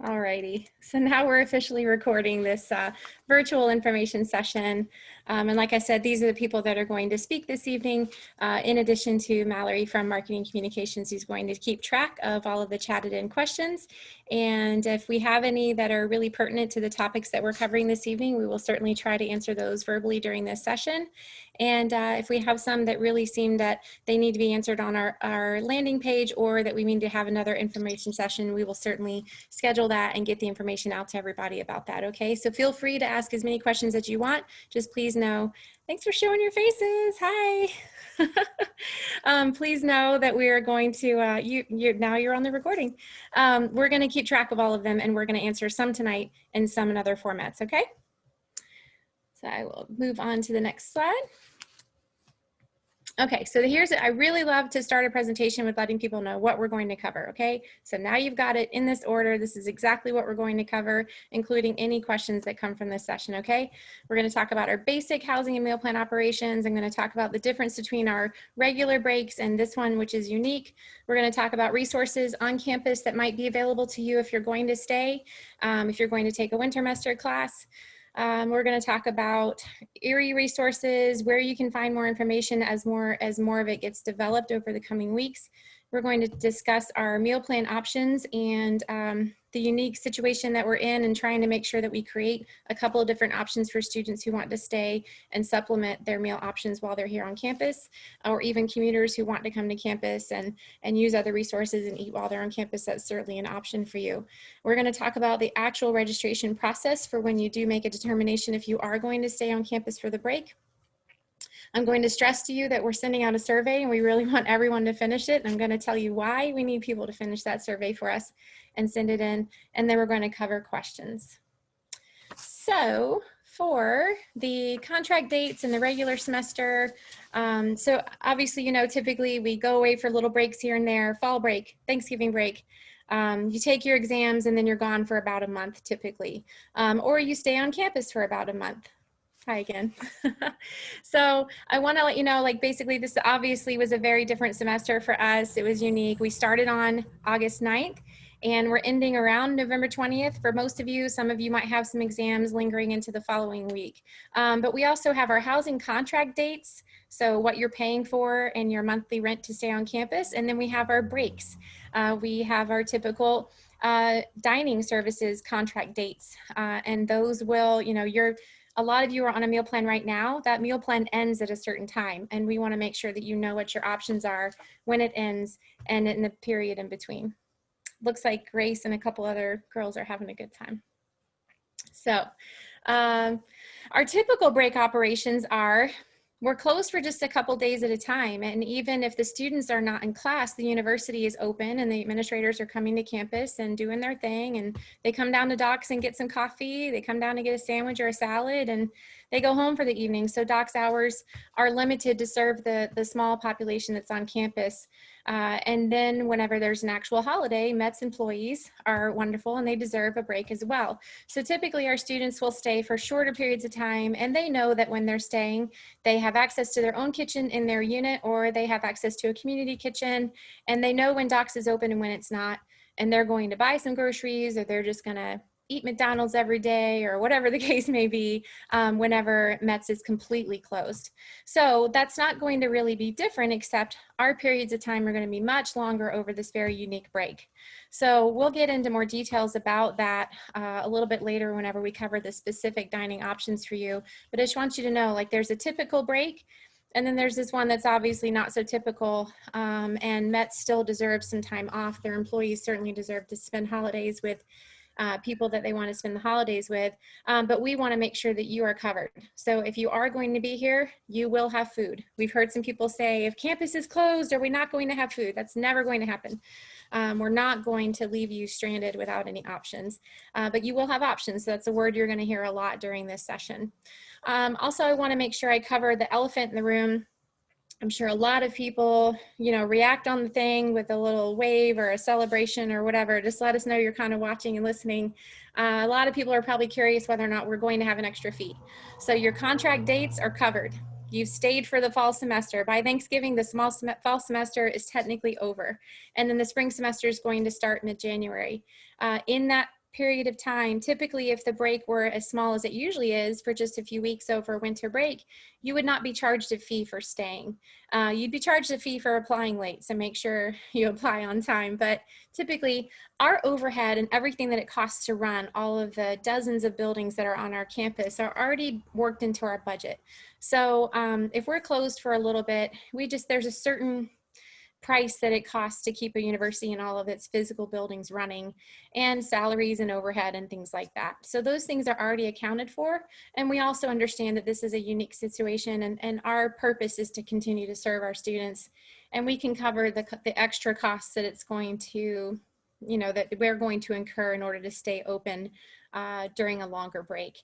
Alrighty, so now we're officially recording this virtual information session. And like I said, these are the people that are going to speak this evening, in addition to Mallory from Marketing Communications, who's going to keep track of all of the chatted in questions. And if we have any that are really pertinent to the topics that we're covering this evening, we will certainly try to answer those verbally during this session. And if we have some that really seem that they need to be answered on our landing page, or that we need to have another information session, we will certainly schedule that and get the information out to everybody about that. Okay, so feel free to ask as many questions as you want. Just please know, thanks for showing your faces. Hi. Please know that we are going to, now you're on the recording. We're going to keep track of all of them, and we're going to answer some tonight and some in other formats. Okay. So I will move on to the next slide. Okay, so I really love to start a presentation with letting people know what we're going to cover, okay? So now you've got it in this order. This is exactly what we're going to cover, including any questions that come from this session, okay? We're gonna talk about our basic housing and meal plan operations. I'm gonna talk about the difference between our regular breaks and this one, which is unique. We're gonna talk about resources on campus that might be available to you if you're going to stay, if you're going to take a wintermester class. We're going to talk about Erie resources, where you can find more information as more of it gets developed over the coming weeks. We're going to discuss our meal plan options and the unique situation that we're in, and trying to make sure that we create a couple of different options for students who want to stay and supplement their meal options while they're here on campus, or even commuters who want to come to campus and use other resources and eat while they're on campus. That's certainly an option for you. We're going to talk about the actual registration process for when you do make a determination if you are going to stay on campus for the break. I'm going to stress to you that we're sending out a survey, and we really want everyone to finish it. And I'm going to tell you why we need people to finish that survey for us and send it in. And then we're going to cover questions. So for the contract dates and the regular semester, so obviously, you know, typically we go away for little breaks here and there, fall break, Thanksgiving break. You take your exams and then you're gone for about a month typically, or you stay on campus for about a month. Hi again. So I want to let you know, like, basically this obviously was a very different semester for us. It was unique. We started on August 9th and we're ending around November 20th for most of you. Some of you might have some exams lingering into the following week. But we also have our housing contract dates, so what you're paying for and your monthly rent to stay on campus. And then we have our breaks. We have our typical dining services contract dates. And those will, you know, a lot of you are on a meal plan right now. That meal plan ends at a certain time, and we want to make sure that you know what your options are when it ends and in the period in between. Looks like Grace and a couple other girls are having a good time. So our typical break operations are, we're closed for just a couple days at a time. And even if the students are not in class, the university is open and the administrators are coming to campus and doing their thing. And they come down to Doc's and get some coffee. They come down to get a sandwich or a salad, and they go home for the evening. So Doc's hours are limited to serve the small population that's on campus. And then whenever there's an actual holiday, Met's employees are wonderful and they deserve a break as well. So typically our students will stay for shorter periods of time, and they know that when they're staying, they have access to their own kitchen in their unit, or they have access to a community kitchen, and they know when Doc's is open and when it's not, and they're going to buy some groceries, or they're just gonna eat McDonald's every day, or whatever the case may be, whenever Met's is completely closed. So that's not going to really be different, except our periods of time are going to be much longer over this very unique break. So we'll get into more details about that a little bit later whenever we cover the specific dining options for you. But I just want you to know, like, there's a typical break, and then there's this one that's obviously not so typical, and Met still deserves some time off. Their employees certainly deserve to spend holidays with people that they want to spend the holidays with, but we want to make sure that you are covered. So if you are going to be here, you will have food. We've heard some people say, if campus is closed, are we not going to have food? That's never going to happen. We're not going to leave you stranded without any options, but you will have options. So that's a word you're going to hear a lot during this session. Also, I want to make sure I cover the elephant in the room. I'm sure a lot of people, you know, react on the thing with a little wave or a celebration or whatever. Just let us know you're kind of watching and listening. A lot of people are probably curious whether or not we're going to have an extra fee. So your contract dates are covered. You've stayed for the fall semester. By Thanksgiving, the fall semester is technically over. And then the spring semester is going to start mid-January. In that period of time, typically if the break were as small as it usually is for just a few weeks over winter break, you would not be charged a fee for staying. You'd be charged a fee for applying late, so make sure you apply on time. But typically our overhead and everything that it costs to run all of the dozens of buildings that are on our campus are already worked into our budget. So if we're closed for a little bit, there's a certain price that it costs to keep a university and all of its physical buildings running, and salaries and overhead and things like that. So those things are already accounted for. And we also understand that this is a unique situation, and our purpose is to continue to serve our students, and we can cover the extra costs that it's going to, that we're going to incur in order to stay open during a longer break.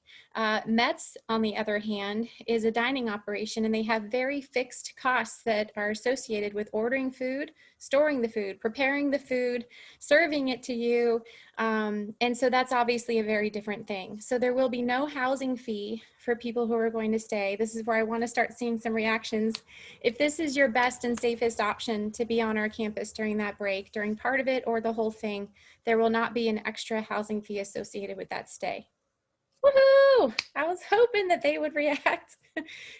METS, on the other hand, is a dining operation, and they have very fixed costs that are associated with ordering food, storing the food, preparing the food, serving it to you. And so that's obviously a very different thing. So there will be no housing fee for people who are going to stay. This is where I want to start seeing some reactions. If this is your best and safest option to be on our campus during that break, during part of it or the whole thing, there will not be an extra housing fee associated with that stay. Woohoo! I was hoping that they would react.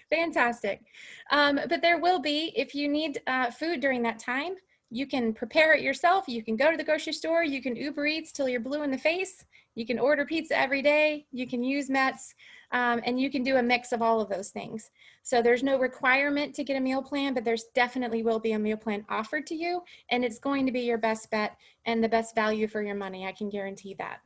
Fantastic. But there will be, if you need food during that time, you can prepare it yourself. You can go to the grocery store. You can Uber Eats till you're blue in the face. You can order pizza every day. You can use METS, and you can do a mix of all of those things. So there's no requirement to get a meal plan, but there's definitely will be a meal plan offered to you, and it's going to be your best bet and the best value for your money. I can guarantee that.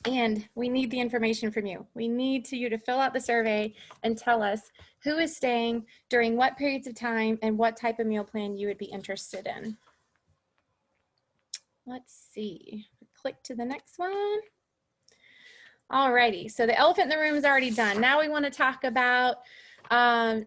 And we need the information from you. We need you to fill out the survey and tell us who is staying during what periods of time and what type of meal plan you would be interested in. Let's see, click to the next one. Alrighty, so the elephant in the room is already done. Now we want to talk about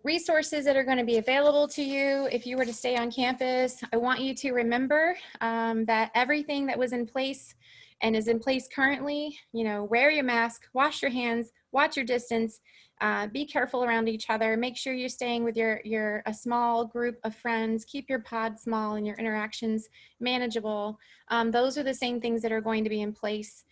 resources that are going to be available to you if you were to stay on campus. I want you to remember that everything that was in place and is in place currently, wear your mask, wash your hands, watch your distance, be careful around each other, make sure you're staying with a small group of friends, keep your pod small and your interactions manageable. Those are the same things that are going to be in place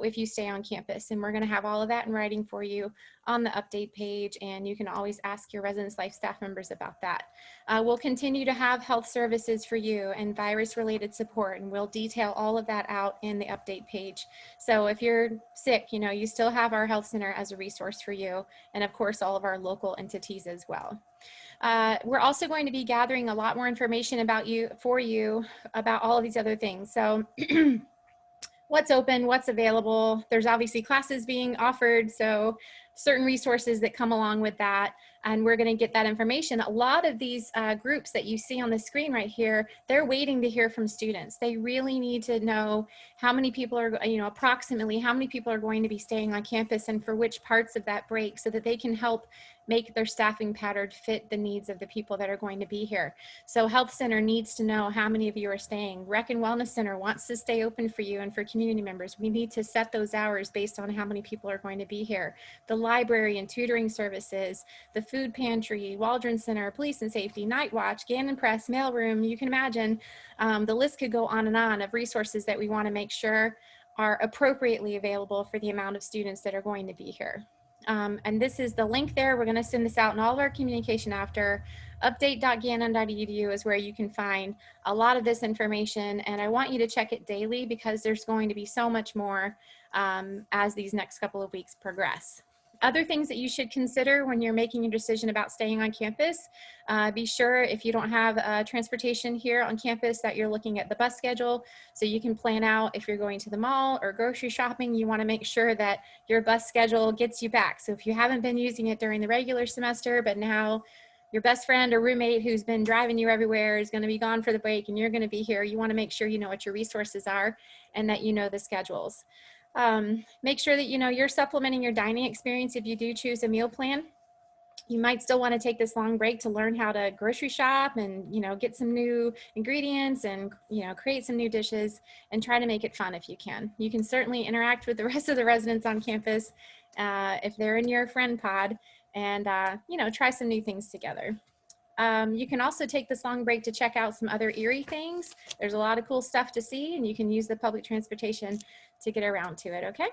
if you stay on campus, and we're going to have all of that in writing for you on the update page, and you can always ask your residence life staff members about that. We'll continue to have health services for you and virus related support, and we'll detail all of that out in the update page. So if you're sick, you still have our health center as a resource for you, and of course all of our local entities as well. We're also going to be gathering a lot more information about about all of these other things. So what's open, what's available. There's obviously classes being offered, so certain resources that come along with that, and we're going to get that information. A lot of these groups that you see on the screen right here, they're waiting to hear from students. They really need to know how many people are, approximately how many people are going to be staying on campus and for which parts of that break, so that they can help make their staffing pattern fit the needs of the people that are going to be here. So Health Center needs to know how many of you are staying. Rec and Wellness Center wants to stay open for you and for community members. We need to set those hours based on how many people are going to be here. The library and tutoring services, the food pantry, Waldron Center, police and safety, night watch, Gannon Press, mailroom, you can imagine the list could go on of resources that we want to make sure are appropriately available for the amount of students that are going to be here. And this is the link there. We're going to send this out in all of our communication after. Update.gannon.edu is where you can find a lot of this information, and I want you to check it daily because there's going to be so much more as these next couple of weeks progress. Other things that you should consider when you're making a decision about staying on campus, be sure if you don't have transportation here on campus that you're looking at the bus schedule, so you can plan out if you're going to the mall or grocery shopping. You want to make sure that your bus schedule gets you back. So if you haven't been using it during the regular semester, but now your best friend or roommate who's been driving you everywhere is going to be gone for the break and you're going to be here, you want to make sure you know what your resources are and that you know the schedules. Make sure that you're supplementing your dining experience if you do choose a meal plan. You might still want to take this long break to learn how to grocery shop and get some new ingredients and create some new dishes and try to make it fun if you can. You can certainly interact with the rest of the residents on campus if they're in your friend pod and try some new things together. You can also take this long break to check out some other Erie things. There's a lot of cool stuff to see, and you can use the public transportation to get around to it, okay?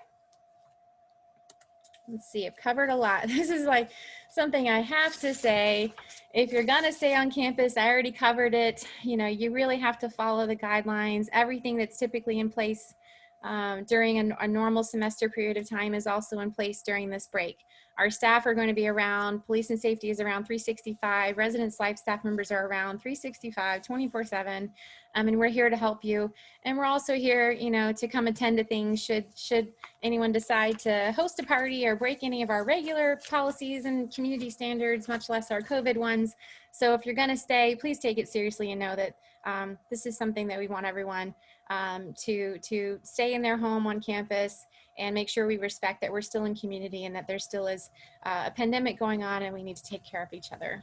Let's see, I've covered a lot. This is like something I have to say. If you're gonna stay on campus, I already covered it. You know, you really have to follow the guidelines. Everything that's typically in place during a normal semester period of time is also in place during this break. Our staff are going to be around, police and safety is around 365, residents, life staff members are around 365, 24/7, and we're here to help you. And we're also here, you know, to come attend to things should anyone decide to host a party or break any of our regular policies and community standards, much less our COVID ones. So if you're going to stay, please take it seriously and know that this is something that we want everyone to stay in their home on campus and make sure we respect that we're still in community and that there still is a pandemic going on and we need to take care of each other.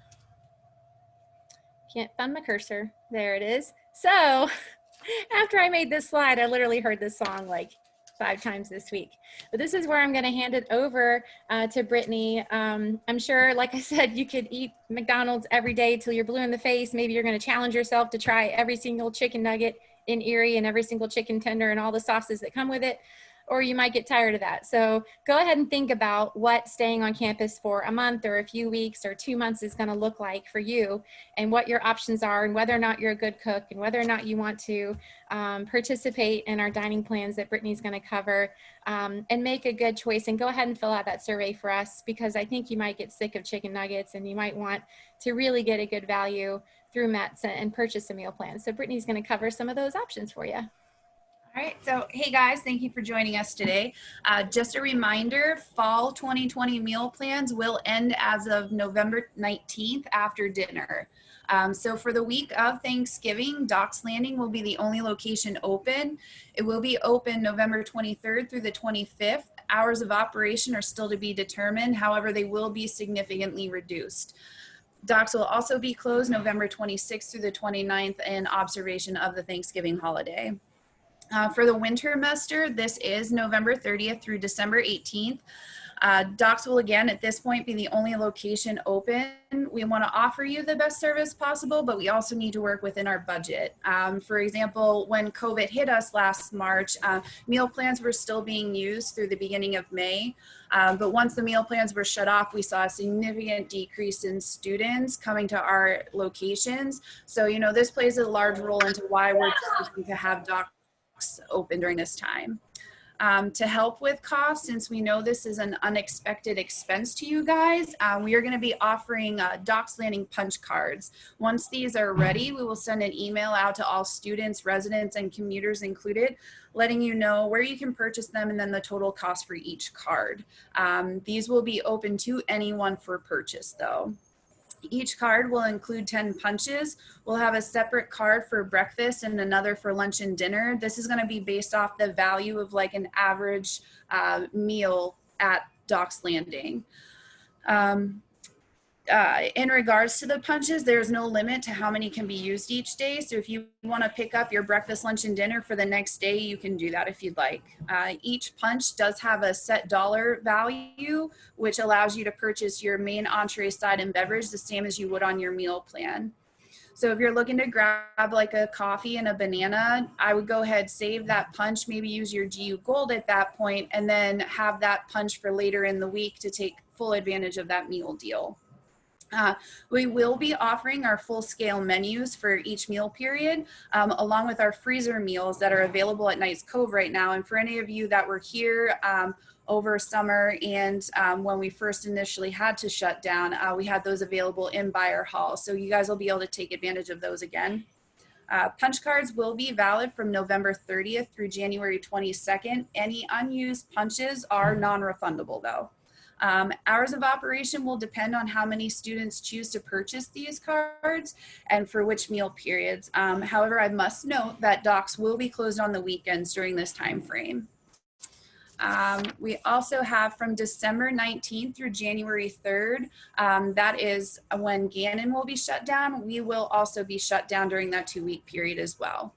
Can't find my cursor. There it is. So after I made this slide, I literally heard this song like 5 times this week. But this is where I'm going to hand it over to Brittany. I'm sure, like I said, you could eat McDonald's every day till you're blue in the face. Maybe you're going to challenge yourself to try every single chicken nugget in Erie and every single chicken tender and all the sauces that come with it, or you might get tired of that. So go ahead and think about what staying on campus for a month or a few weeks or 2 months is going to look like for you and what your options are and whether or not you're a good cook and whether or not you want to participate in our dining plans that Brittany's going to cover, and make a good choice. And go ahead and fill out that survey for us, because I think you might get sick of chicken nuggets and you might want to really get a good value through METS and purchase a meal plan. So Brittany's going to cover some of those options for you. All right, so hey guys, thank you for joining us today. Just a reminder, fall 2020 meal plans will end as of November 19th after dinner. So for the week of Thanksgiving, Docks Landing will be the only location open. It will be open November 23rd through the 25th. Hours of operation are still to be determined. However, they will be significantly reduced. Docks will also be closed November 26th through the 29th in observation of the Thanksgiving holiday. For the winter semester, this is November 30th through December 18th. Docks will again at this point be the only location open. We want to offer you the best service possible, but we also need to work within our budget. For example, when COVID hit us last March, meal plans were still being used through the beginning of May. But once the meal plans were shut off, we saw a significant decrease in students coming to our locations. So, you know, this plays a large role into why we're choosing to have Docks open during this time. To help with costs, since we know this is an unexpected expense to you guys, we are going to be offering Docks Landing punch cards. Once these are ready, we will send an email out to all students, residents, and commuters included, letting you know where you can purchase them and then the total cost for each card. These will be open to anyone for purchase though. Each card will include 10 punches. We'll have a separate card for breakfast and another for lunch and dinner. This is going to be based off the value of like an average meal at Docks Landing. In regards to the punches, there's no limit to how many can be used each day. So if you want to pick up your breakfast, lunch, and dinner for the next day, you can do that if you'd like. Each punch does have a set dollar value, which allows you to purchase your main entree, side, and beverage the same as you would on your meal plan. So if you're looking to grab like a coffee and a banana, I would go ahead, save that punch, maybe use your GU Gold at that point, and then have that punch for later in the week to take full advantage of that meal deal. We will be offering our full-scale menus for each meal period, along with our freezer meals that are available at Knights Cove right now. And for any of you that were here over summer and when we first initially had to shut down, we had those available in Buyer Hall. So you guys will be able to take advantage of those again. Punch cards will be valid from November 30th through January 22nd. Any unused punches are non-refundable though. Hours of operation will depend on how many students choose to purchase these cards and for which meal periods. However, I must note that Docks will be closed on the weekends during this time frame. We also have from December 19th through January 3rd, that is when Gannon will be shut down. We will also be shut down during that 2-week period as well.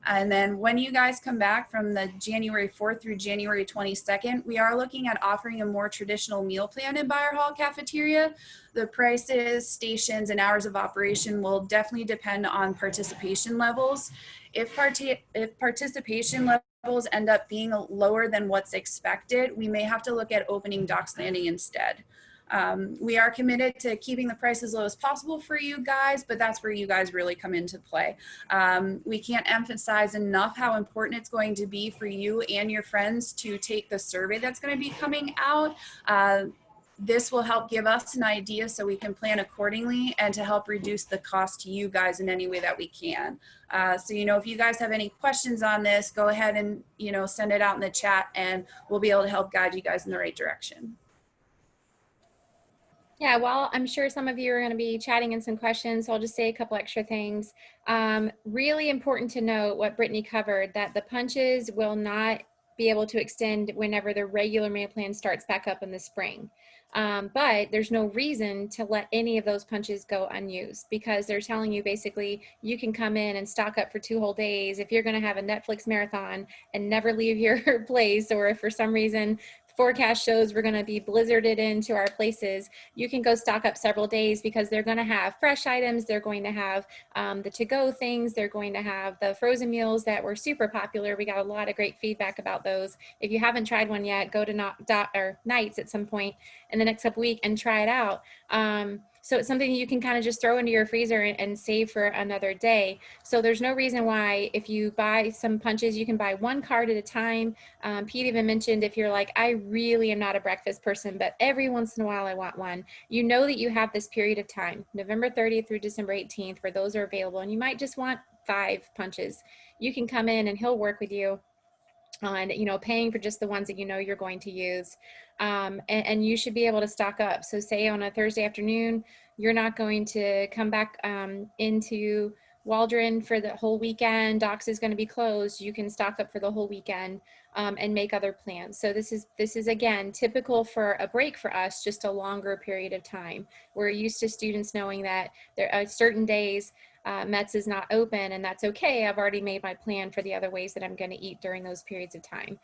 And then when you guys come back from the January 4th through January 22nd, we are looking at offering a more traditional meal plan in Buyer Hall Cafeteria. The prices, stations, and hours of operation will definitely depend on participation levels. If participation levels end up being lower than what's expected, we may have to look at opening Docks Landing instead. We are committed to keeping the price as low as possible for you guys, but that's where you guys really come into play. We can't emphasize enough how important it's going to be for you and your friends to take the survey that's going to be coming out. This will help give us an idea so we can plan accordingly and to help reduce the cost to you guys in any way that we can. So, if you guys have any questions on this, go ahead and, send it out in the chat and we'll be able to help guide you guys in the right direction. Yeah, well, I'm sure some of you are going to be chatting in some questions, so I'll just say a couple extra things. Really important to note what Brittany covered, that the punches will not be able to extend whenever the regular meal plan starts back up in the spring. But there's no reason to let any of those punches go unused, because they're telling you basically you can come in and stock up for 2 whole days if you're going to have a Netflix marathon and never leave your place, or if for some reason forecast shows we're going to be blizzarded into our places, you can go stock up several days, because they're going to have fresh items, they're going to have the to-go things, they're going to have the frozen meals that were super popular. We got a lot of great feedback about those. If you haven't tried one yet, go to Nights at some point in the next couple weeks and try it out. So it's something you can kind of just throw into your freezer and save for another day. So there's no reason why, if you buy some punches, you can buy 1 card at a time. Pete even mentioned, if you're like, I really am not a breakfast person, but every once in a while I want one, that you have this period of time, November 30th through December 18th, where those are available, and you might just want 5 punches. You can come in and he'll work with you on paying for just the ones that you're going to use, and you should be able to stock up. So say on a Thursday afternoon you're not going to come back into Waldron for the whole weekend, Docks is going to be closed, you can stock up for the whole weekend and make other plans. So this is again typical for a break for us, just a longer period of time. We're used to students knowing that there are certain days Metz is not open, and that's okay. I've already made my plan for the other ways that I'm going to eat during those periods of time.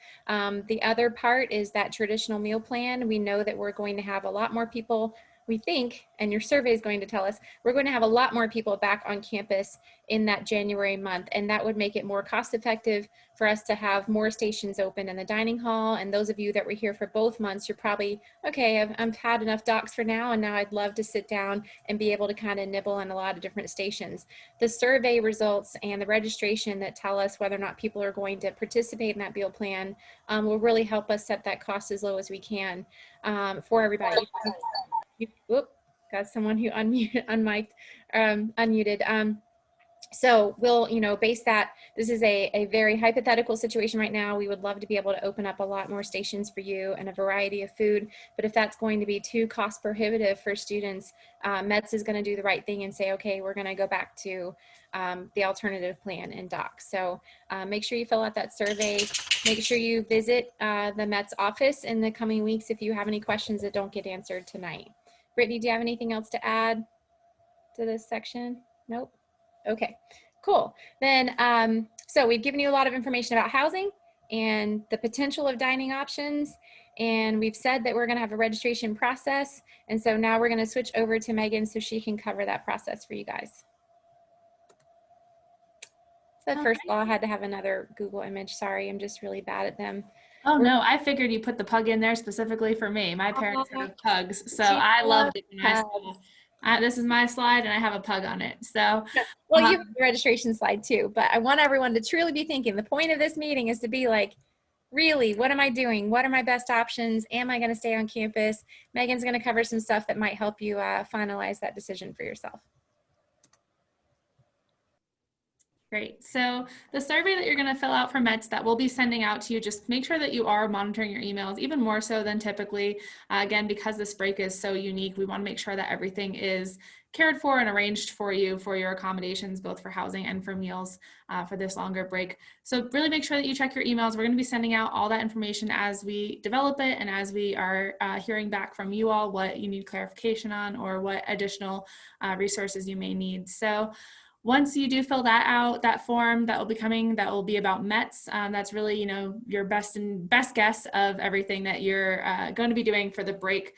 The other part is that traditional meal plan. We know that we're going to have a lot more people, we think, and your survey is going to tell us, we're going to have a lot more people back on campus in that January month, and that would make it more cost effective for us to have more stations open in the dining hall. And those of you that were here for both months, you're probably, okay, I've had enough Docks for now, and now I'd love to sit down and be able to kind of nibble on a lot of different stations. The survey results and the registration that tell us whether or not people are going to participate in that meal plan will really help us set that cost as low as we can for everybody. Whoop, got someone who unmiked, unmuted. So we'll, base that. This is a very hypothetical situation right now. We would love to be able to open up a lot more stations for you and a variety of food. But if that's going to be too cost prohibitive for students, Metz is going to do the right thing and say, okay, we're going to go back to the alternative plan in Docks. So make sure you fill out that survey. Make sure you visit the Metz office in the coming weeks if you have any questions that don't get answered tonight. Brittany, do you have anything else to add to this section? Nope. Okay, cool. Then, so we've given you a lot of information about housing and the potential of dining options. And we've said that we're going to have a registration process. And so now we're going to switch over to Megan so she can cover that process for you guys. So first of all, I had to have another Google image. Sorry, I'm just really bad at them. Oh no, I figured you put the pug in there specifically for me. My parents have pugs, so I loved it when I saw this is my slide and I have a pug on it. So well, you have the registration slide too, but I want everyone to truly be thinking the point of this meeting is to be like, really, what am I doing? What are my best options? Am I going to stay on campus? Megan's going to cover some stuff that might help you finalize that decision for yourself. Great. So the survey that you're going to fill out for Metz that we'll be sending out to you, just make sure that you are monitoring your emails, even more so than typically. Again, because this break is so unique, we want to make sure that everything is cared for and arranged for you for your accommodations, both for housing and for meals for this longer break. So really make sure that you check your emails. We're going to be sending out all that information as we develop it and as we are hearing back from you all what you need clarification on or what additional resources you may need. So Once you do fill that out, that form that will be coming, that will be about METS. That's really, you know, your best guess of everything that you're going to be doing for the break.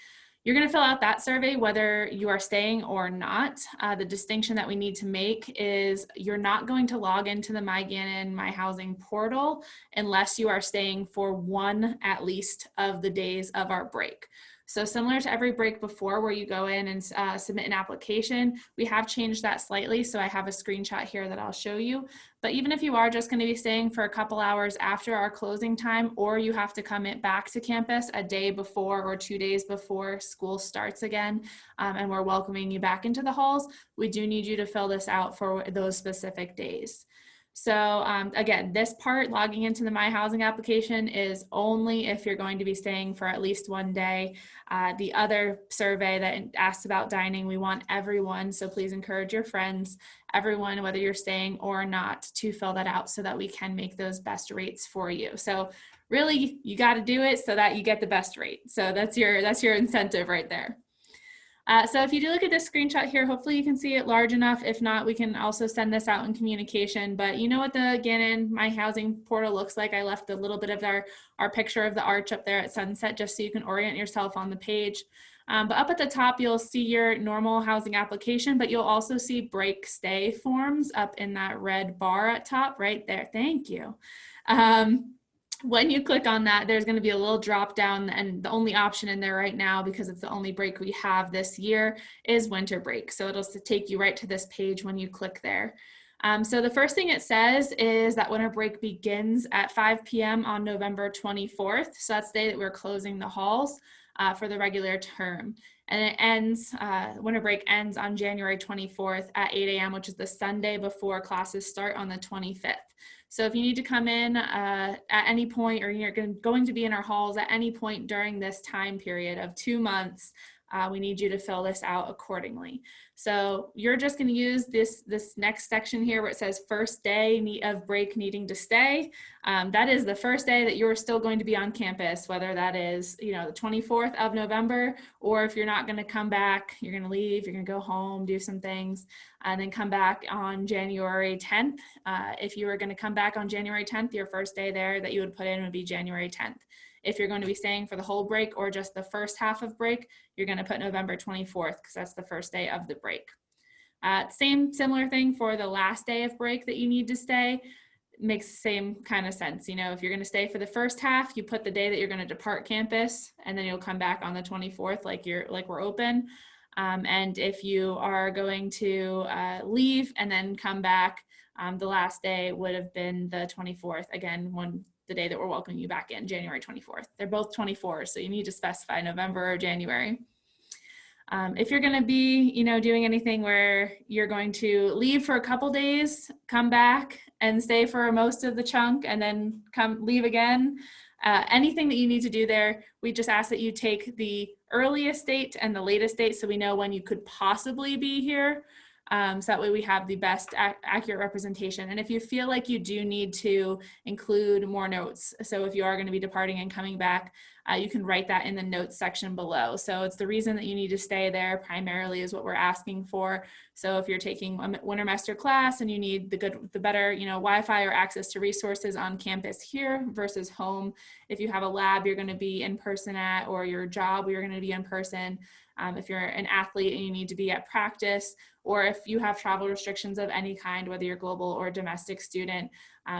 You're going to fill out that survey whether you are staying or not. The distinction that we need to make is you're not going to log into the My Gannon My Housing portal unless you are staying for one at least of the days of our break. So similar to every break before where you go in and submit an application, we have changed that slightly. So I have a screenshot here that I'll show you. But even if you are just going to be staying for a couple hours after our closing time, or you have to come back to campus a day before or 2 days before school starts again, and we're welcoming you back into the halls, we do need you to fill this out for those specific days. So again, this part, logging into the My Housing application, is only if you're going to be staying for at least one day. The other survey that asks about dining, we want everyone, so please encourage your friends, everyone, whether you're staying or not, to fill that out so that we can make those best rates for you. So really, you got to do it so that you get the best rate. So that's your incentive right there. So if you do look at this screenshot here, hopefully you can see it large enough. If not, we can also send this out in communication. But you know what the Gannon My Housing portal looks like. I left a little bit of our picture of the arch up there at Sunset just so you can orient yourself on the page. But up at the top, you'll see your normal housing application, but you'll also see break stay forms up in that red bar at top right there. Thank you. When you click on that, there's going to be a little drop down, and the only option in there right now, because it's the only break we have this year, is winter break. So it'll take you right to this page when you click there. So the first thing it says is that winter break begins at 5 p.m. on November 24th. So that's the day that we're closing the halls for the regular term. And it ends, winter break ends on January 24th at 8 a.m., which is the Sunday before classes start on the 25th. So if you need to come in at any point, or you're going to be in our halls at any point during this time period of 2 months, we need you to fill this out accordingly. So you're just going to use this next section here where it says first day of break needing to stay. That is the first day that you're still going to be on campus, whether that is, you know, the 24th of November, or if you're not going to come back, you're going to leave, you're going to go home, do some things, and then come back on January 10th. If you were going to come back on January 10th, your first day there that you would put in would be January 10th. If you're going to be staying for the whole break or just the first half of break, you're going to put November 24th because that's the first day of the break. Similar thing for the last day of break that you need to stay. Makes the same kind of sense. You know, if you're going to stay for the first half, you put the day that you're going to depart campus, and then you'll come back on the 24th like we're open. And if you are going to leave and then come back, the last day would have been the 24th. Again, the day that we're welcoming you back in, January 24th. They're both 24, so you need to specify November or January. If you're going to be, you know, doing anything where you're going to leave for a couple days, come back and stay for most of the chunk, and then leave again, anything that you need to do there, we just ask that you take the earliest date and the latest date so we know when you could possibly be here. So that way we have the best accurate representation. And if you feel like you do need to include more notes, so if you are going to be departing and coming back, you can write that in the notes section below. So it's the reason that you need to stay there primarily is what we're asking for. So if you're taking a winter semester class and you need the better, you know, Wi-Fi or access to resources on campus here versus home, if you have a lab you're going to be in person at, or your job you're going to be in person, if you're an athlete and you need to be at practice, or if you have travel restrictions of any kind, whether you're global or domestic student,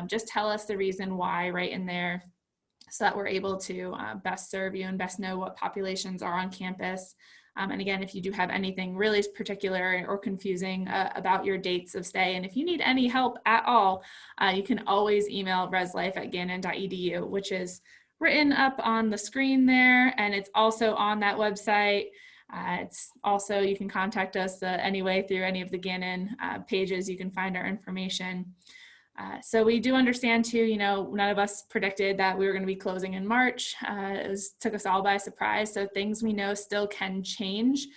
just tell us the reason why right in there so that we're able to best serve you and best know what populations are on campus. And again, if you do have anything really particular or confusing about your dates of stay, and if you need any help at all, you can always email reslife@gannon.edu, which is written up on the screen there, and it's also on that website. It's also, you can contact us anyway through any of the Gannon pages. You can find our information. So we do understand too, you know, none of us predicted that we were going to be closing in March. Took us all by surprise. So things we know still can change.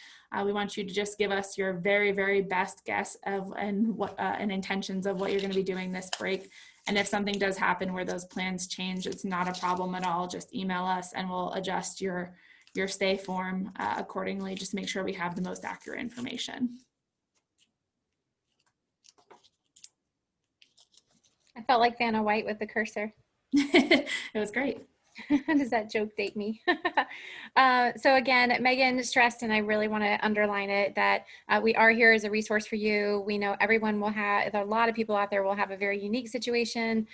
We want you to just give us your very, very best guess of and intentions of what you're going to be doing this break. And if something does happen where those plans change, it's not a problem at all. Just email us and we'll adjust your stay form accordingly. Just make sure we have the most accurate information. I felt like Vanna White with the cursor. It was great. Does that joke date me? So again, Megan stressed, and I really want to underline it, that we are here as a resource for you. We know everyone will have, a lot of people out there will have a very unique situation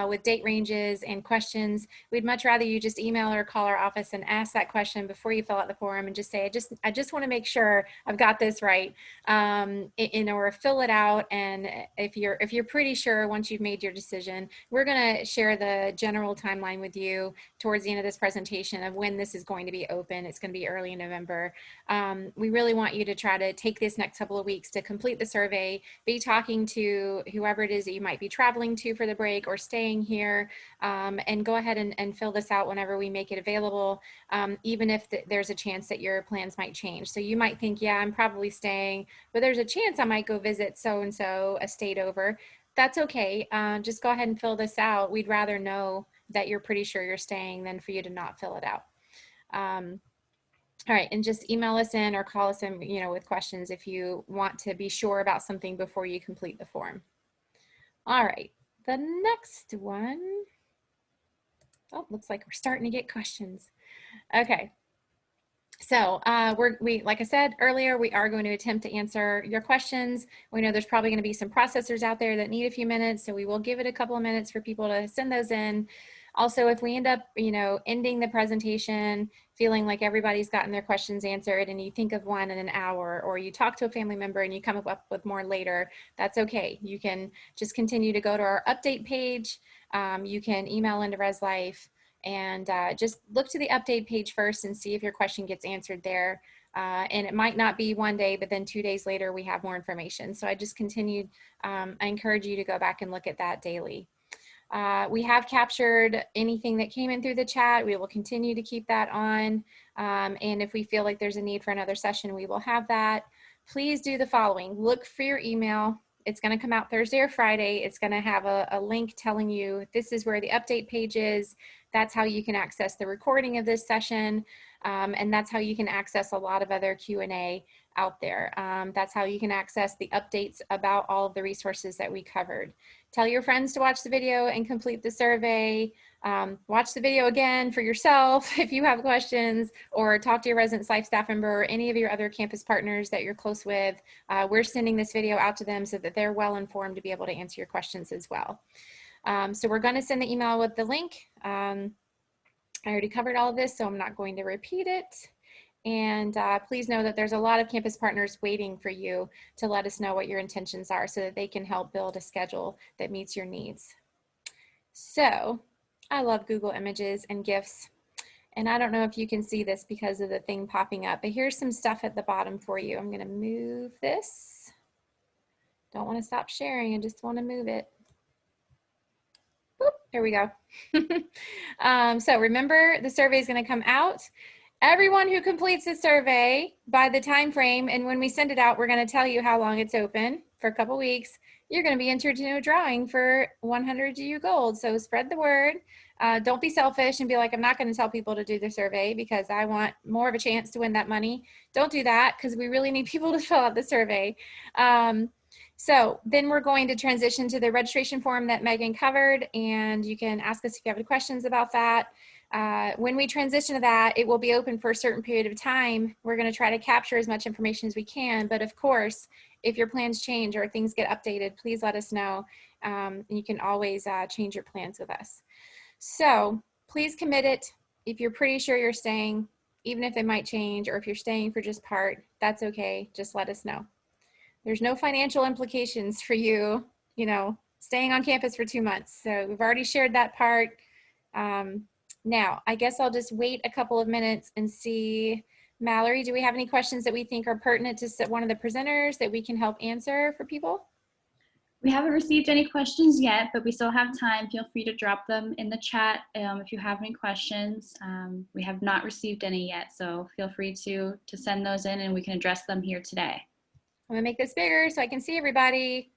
with date ranges and questions. We'd much rather you just email or call our office and ask that question before you fill out the form, and just say, I just want to make sure I've got this right, or fill it out. And if you're pretty sure, once you've made your decision, we're going to share the general timeline with you towards the end of this presentation of when this is going to be open. It's going to be early in November. We really want you to try to take this next couple of weeks to complete the survey, be talking to whoever it is that you might be traveling to for the break or staying here, and go ahead and fill this out whenever we make it available, even if there's a chance that your plans might change. So you might think, yeah, I'm probably staying, but there's a chance I might go visit so-and-so a state over. That's okay. Just go ahead and fill this out. We'd rather know that you're pretty sure you're staying than for you to not fill it out. All right, and just email us in or call us in, with questions if you want to be sure about something before you complete the form. All right, the next one. Oh, looks like we're starting to get questions. Okay. So like I said earlier, we are going to attempt to answer your questions. We know there's probably going to be some processors out there that need a few minutes, so we will give it a couple of minutes for people to send those in. Also, if we end up, ending the presentation feeling like everybody's gotten their questions answered and you think of one in an hour, or you talk to a family member and you come up with more later, that's okay. You can just continue to go to our update page. You can email into ResLife, and just look to the update page first and see if your question gets answered there. And it might not be one day, but then 2 days later we have more information. So I just continued, I encourage you to go back and look at that daily. We have captured anything that came in through the chat. We will continue to keep that on. And if we feel like there's a need for another session, we will have that. Please do the following. Look for your email. It's going to come out Thursday or Friday. It's going to have a link telling you this is where the update page is. That's how you can access the recording of this session. And that's how you can access a lot of other Q&A out there. That's how you can access the updates about all of the resources that we covered. Tell your friends to watch the video and complete the survey. Watch the video again for yourself if you have questions, or talk to your Residence Life staff member or any of your other campus partners that you're close with. We're sending this video out to them so that they're well informed to be able to answer your questions as well. So we're going to send the email with the link. I already covered all of this, so I'm not going to repeat it. And please know that there's a lot of campus partners waiting for you to let us know what your intentions are so that they can help build a schedule that meets your needs. So I love Google Images and GIFs. And I don't know if you can see this because of the thing popping up, but here's some stuff at the bottom for you. I'm going to move this. Don't want to stop sharing. I just want to move it. Boop, there we go. So remember, the survey is going to come out. Everyone who completes the survey by the time frame, and when we send it out, we're going to tell you how long it's open for a couple weeks. You're going to be entered into a drawing for 100 GU Gold. So spread the word. Don't be selfish and be like, I'm not going to tell people to do the survey because I want more of a chance to win that money. Don't do that, because we really need people to fill out the survey. So then we're going to transition to the registration form that Megan covered, and you can ask us if you have any questions about that. When we transition to that, it will be open for a certain period of time. We're going to try to capture as much information as we can, but of course, if your plans change or things get updated, please let us know. You can always change your plans with us. So please commit it. If you're pretty sure you're staying, even if it might change, or if you're staying for just part, that's okay. Just let us know. There's no financial implications for you, staying on campus for 2 months. So we've already shared that part. Now, I guess I'll just wait a couple of minutes and see. Mallory, do we have any questions that we think are pertinent to one of the presenters that we can help answer for people? We haven't received any questions yet, but we still have time. Feel free to drop them in the chat if you have any questions. We have not received any yet, so feel free to send those in and we can address them here today. I'm gonna make this bigger so I can see everybody.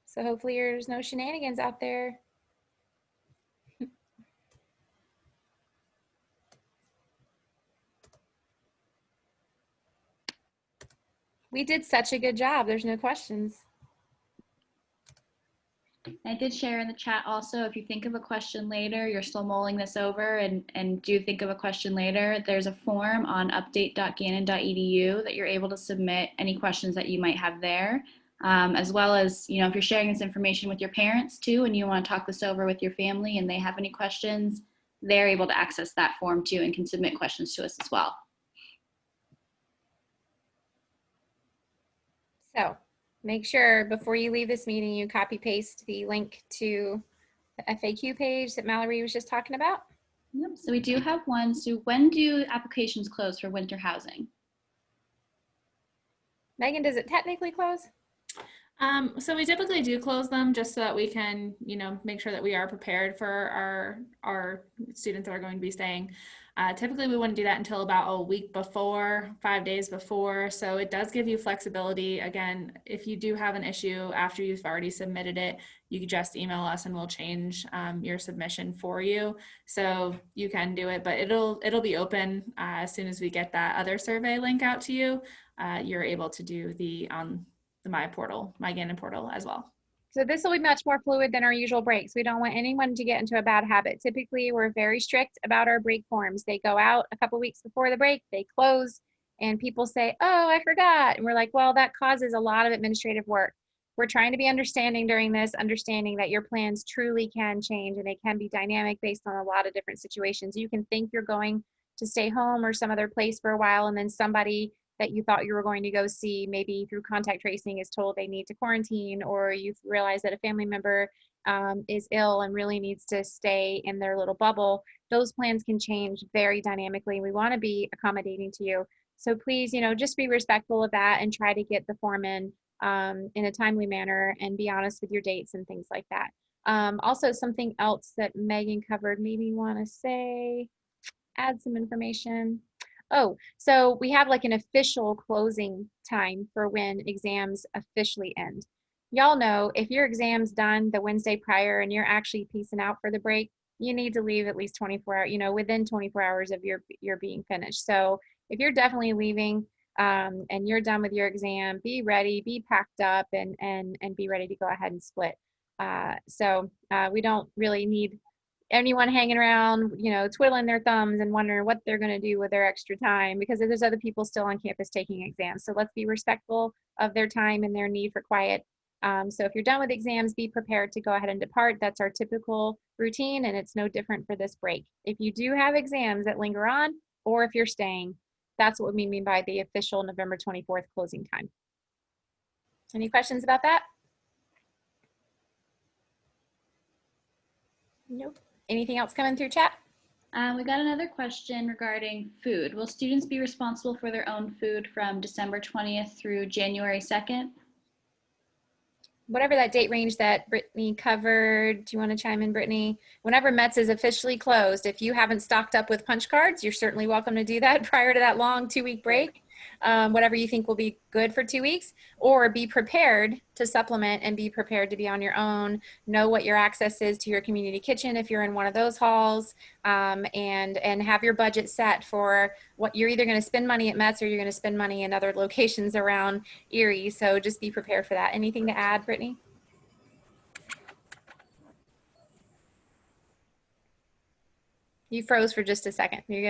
So hopefully there's no shenanigans out there. We did such a good job. There's no questions. I did share in the chat also, if you think of a question later, you're still mulling this over and do think of a question later, there's a form on update.gannon.edu that you're able to submit any questions that you might have there. As well as, if you're sharing this information with your parents too, and you want to talk this over with your family and they have any questions, they're able to access that form too and can submit questions to us as well. So make sure before you leave this meeting, you copy paste the link to the FAQ page that Mallory was just talking about. Yep. So we do have one. So when do applications close for winter housing? Megan, does it technically close? So we typically do close them just so that we can, make sure that we are prepared for our students that are going to be staying. Typically we wouldn't do that until about a week before, 5 days before. So it does give you flexibility. Again, if you do have an issue after you've already submitted it, you can just email us and we'll change your submission for you. So you can do it, but it'll be open as soon as we get that other survey link out to you. You're able to do the My Gannon portal as well. So this will be much more fluid than our usual breaks. We don't want anyone to get into a bad habit. Typically, we're very strict about our break forms. They go out a couple weeks before the break, they close, and people say, oh, I forgot. And we're like, well, that causes a lot of administrative work. We're trying to be understanding during this, understanding that your plans truly can change and they can be dynamic based on a lot of different situations. You can think you're going to stay home or some other place for a while, and then somebody that you thought you were going to go see, maybe through contact tracing, is told they need to quarantine, or you realize that a family member is ill and really needs to stay in their little bubble. Those plans can change very dynamically. We want to be accommodating to you. So please, just be respectful of that and try to get the form in a timely manner and be honest with your dates and things like that. Also, something else that Megan covered, maybe want to say, add some information. Oh, so we have like an official closing time for when exams officially end. Y'all know if your exam's done the Wednesday prior and you're actually piecing out for the break, you need to leave at least 24 hours, within 24 hours of your being finished. So if you're definitely leaving and you're done with your exam, be ready, be packed up, and be ready to go ahead and split. So we don't really need anyone hanging around, twiddling their thumbs and wondering what they're going to do with their extra time, because there's other people still on campus taking exams. So let's be respectful of their time and their need for quiet. So if you're done with exams, be prepared to go ahead and depart. That's our typical routine, and it's no different for this break. If you do have exams that linger on, or if you're staying, that's what we mean by the official November 24th closing time. Any questions about that? Nope. Anything else coming through chat? We got another question regarding food. Will students be responsible for their own food from December 20th through January 2nd? Whatever that date range that Brittany covered, do you want to chime in, Brittany? Whenever METS is officially closed, if you haven't stocked up with punch cards, you're certainly welcome to do that prior to that long 2-week break. Whatever you think will be good for 2 weeks, or be prepared to supplement and be prepared to be on your own. Know what your access is to your community kitchen if you're in one of those halls, and have your budget set for what you're either going to spend money at METS or you're going to spend money in other locations around Erie. So just be prepared for that. Anything to add, Brittany? You froze for just a second. You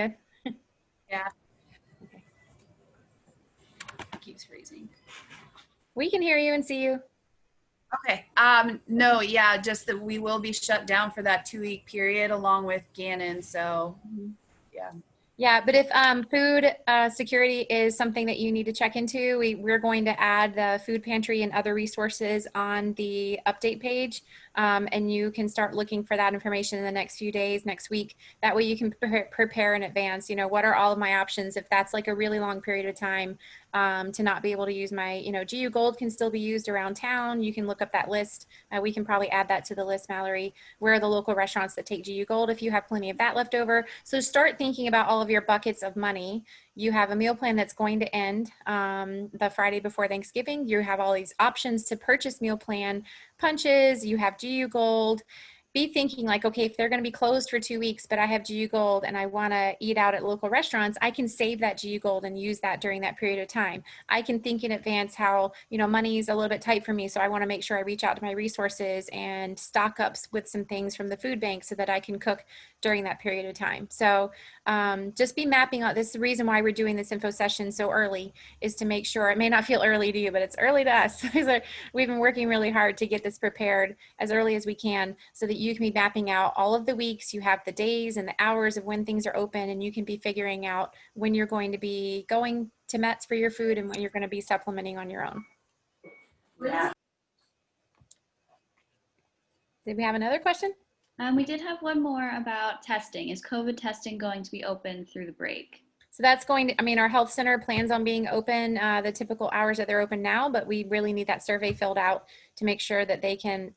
good? Yeah. Keeps freezing. We can hear you and see you. Okay. No, yeah, just that we will be shut down for that 2-week period along with Gannon. So yeah. Yeah, but if food security is something that you need to check into, we're going to add the food pantry and other resources on the update page, and you can start looking for that information in the next few days, next week. That way you can prepare in advance. What are all of my options if that's like a really long period of time to not be able to use my, GU Gold can still be used around town. You can look up that list. We can probably add that to the list, Mallory. Where are the local restaurants that take GU Gold if you have plenty of that left over? So start thinking about all of your buckets of money. You have a meal plan that's going to end the Friday before Thanksgiving. You have all these options to purchase meal plan punches. You have GU Gold. be thinking like, okay, if they're going to be closed for 2 weeks, but I have GU Gold and I want to eat out at local restaurants, I can save that GU Gold and use that during that period of time. I can think in advance how, you know, money's a little bit tight for me, so I want to make sure I reach out to my resources and stock up with some things from the food bank so that I can cook during that period of time. So just be mapping out. This is the reason why we're doing this info session so early, is to make sure, it may not feel early to you, but it's early to us. We've been working really hard to get this prepared as early as we can so that you can be mapping out all of the weeks. You have the days and the hours of when things are open, and you can be figuring out when you're going to be going to Mets for your food and when you're going to be supplementing on your own. Did we have another question? We did have one more about testing. Is COVID testing going to be open through the break? So that's going to, I mean, our health center plans on being open the typical hours that they're open now, but we really need that survey filled out to make sure that they can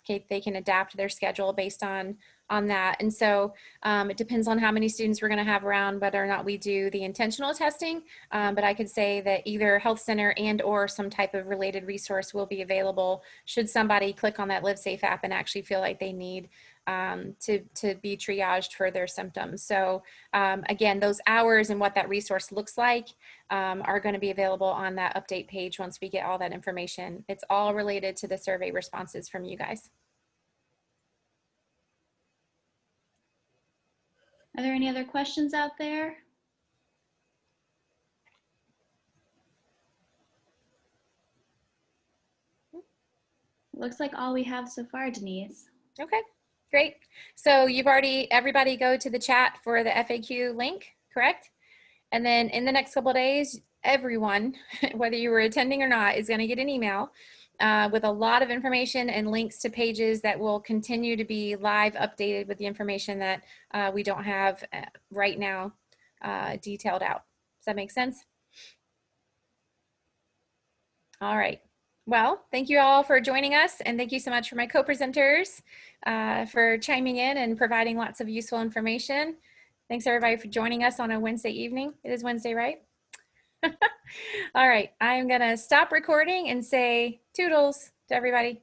adapt their schedule based on that. And so it depends on how many students we're going to have around, whether or not we do the intentional testing. But I could say that either health center and or some type of related resource will be available should somebody click on that Live Safe app and actually feel like they need to be triaged for their symptoms. So again, those hours and what that resource looks like are going to be available on that update page once we get all that information. It's all related to the survey responses from you guys. Are there any other questions out there? Looks like all we have so far, Denise. Okay, great. So you've already, everybody go to the chat for the FAQ link, correct? And then in the next couple of days, everyone, whether you were attending or not, is going to get an email with a lot of information and links to pages that will continue to be live updated with the information that we don't have right now detailed out. Does that make sense? All right. Well, thank you all for joining us, and thank you so much for my co-presenters for chiming in and providing lots of useful information. Thanks everybody for joining us on a Wednesday evening. It is Wednesday, right? All right, I'm gonna stop recording and say toodles to everybody.